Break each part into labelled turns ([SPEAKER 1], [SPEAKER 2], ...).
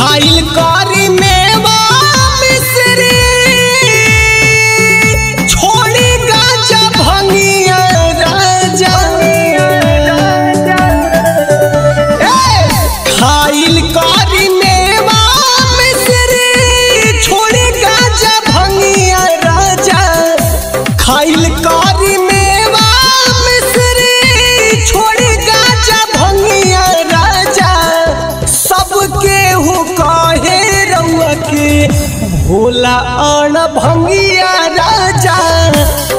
[SPEAKER 1] खाइल करी मेवा मिश्री छोड़ी गाजा भंगिया राजा। खाइल करी मेवा मिश्री छोड़ी गाजा भंगिया राजा। खाइल करी मेवा मिश्री छोड़ी गाजा भंगिया राजा। सबके हु कहे रउआ के भोला अण भंगिया राजा।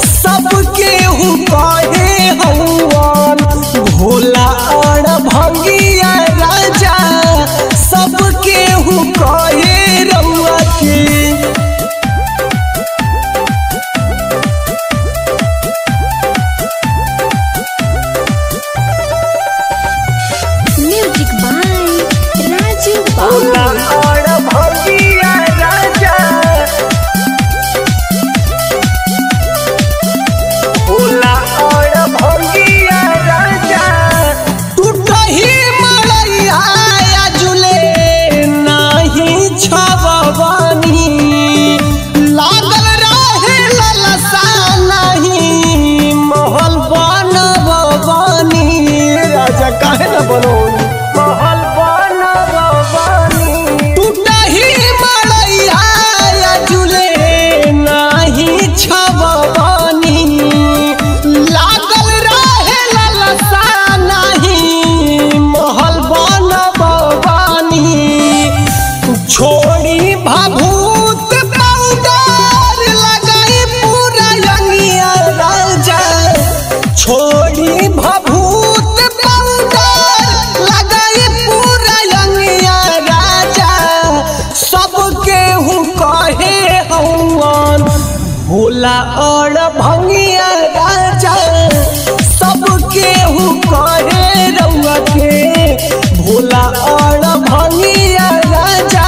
[SPEAKER 1] सबके हु कहे हवन भोला अण भंगिया राजा। सबके हु कहे रउआ के
[SPEAKER 2] म्यूजिक बाय राजू
[SPEAKER 1] भोला
[SPEAKER 2] बाबू।
[SPEAKER 1] अण भंगिया राजा। भोला अण भंगिया राजा। टूटही मड़ैया जुले नाही छबवानी। लागल रहे ललसा नहीं महल बनवानी। राजा काहे न बनौनी महल बनवानी। टूटही मड़ैया जुले नाही छबवानी। लागल रहे ललसा नहीं महल बनवानी। छोड़ी भभूत पाउडर लगाई पूरा रंगिया राजा। छोड़ी भभूत पाउडर लगाई पूरा रंगिया राजा। सबके हु कहे हवन भोला अण भंगिया राजा। सबके हु कहे रउआ के भोला अण भंगिया राजा।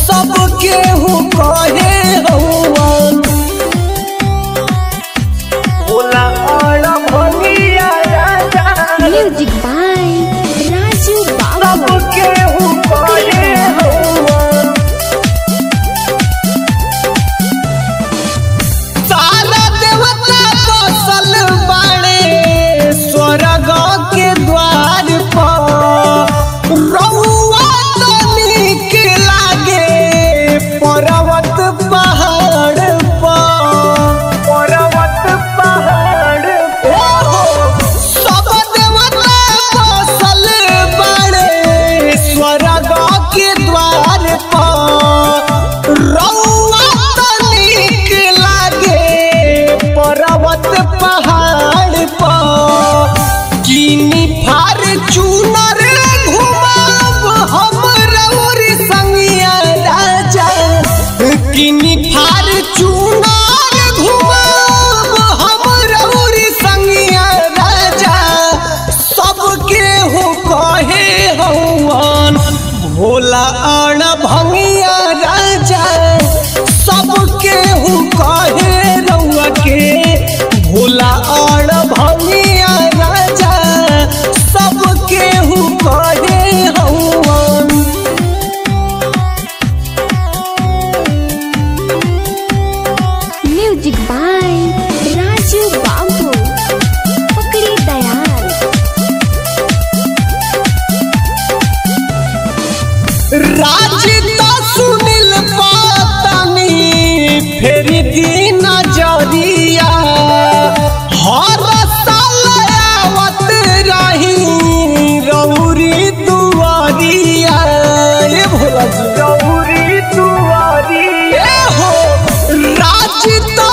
[SPEAKER 1] सबके हु कहे हवन भोला अण भंगिया राजा।
[SPEAKER 2] म्यूजिक बाय राजू बाबू।
[SPEAKER 1] सबके हु कहे हवन सारा देवता बसल बाड़े स्वर्ग के द्वार पर। रउआ तो नीक लागे पर्वत पहाड़ पर। पर्वत पहाड़ पर सब देवता बसल बाड़े स्वर्ग के द्वार पर। रउआ तो नीक लागे पर्वत पहाड़ पर। किनी फार्चूनर घुमाब हम रउरी संगिया राजा। किनी फार्चूनर घुमाब हम रउरी संगिया राजा। सबके हु कहे हवन भोला अण भंगिया राजा। सबके हु कहे रउआ के भोला अण भंगिया राजा। सबके हु कहे हवन
[SPEAKER 2] म्यूजिक बाय राजू बाबू। पकड़ी दयाल।
[SPEAKER 1] राजिता सुनील पातनी फेरी दिन जरिया। हर साल आवत रही रउरी दुआरिया। ए भोला जी रउरी दुआरिया हो। राजिता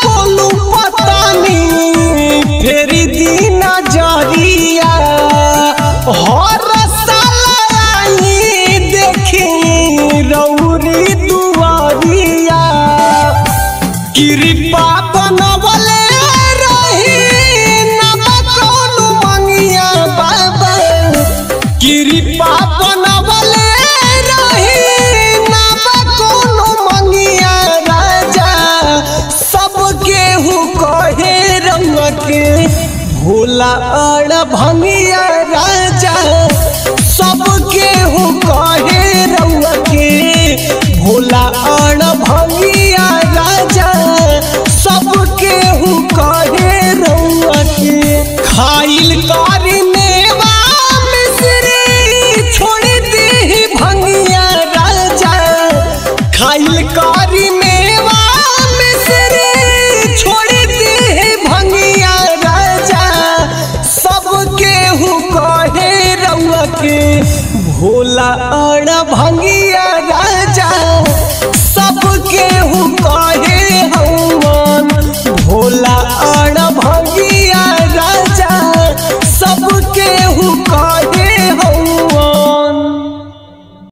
[SPEAKER 1] गोलू पतानी फेरी दिन जरिया। हर साल आई देखी रउरी दुआरिया। कृपा बनवले रही नब कौनु मंगिया बाबा। कृपा बनवले रही नब कौनु मंगिया राजा। सबके हु कहे रउआ के भोला अण भंगिया राजा। सबके हु कहे रउआ खाइल कारी मेवा मिश्री छोड़ दी भंगिया राजा सबके हु कहे रउआ के भोला अड़ भंगिया राजा सबके हु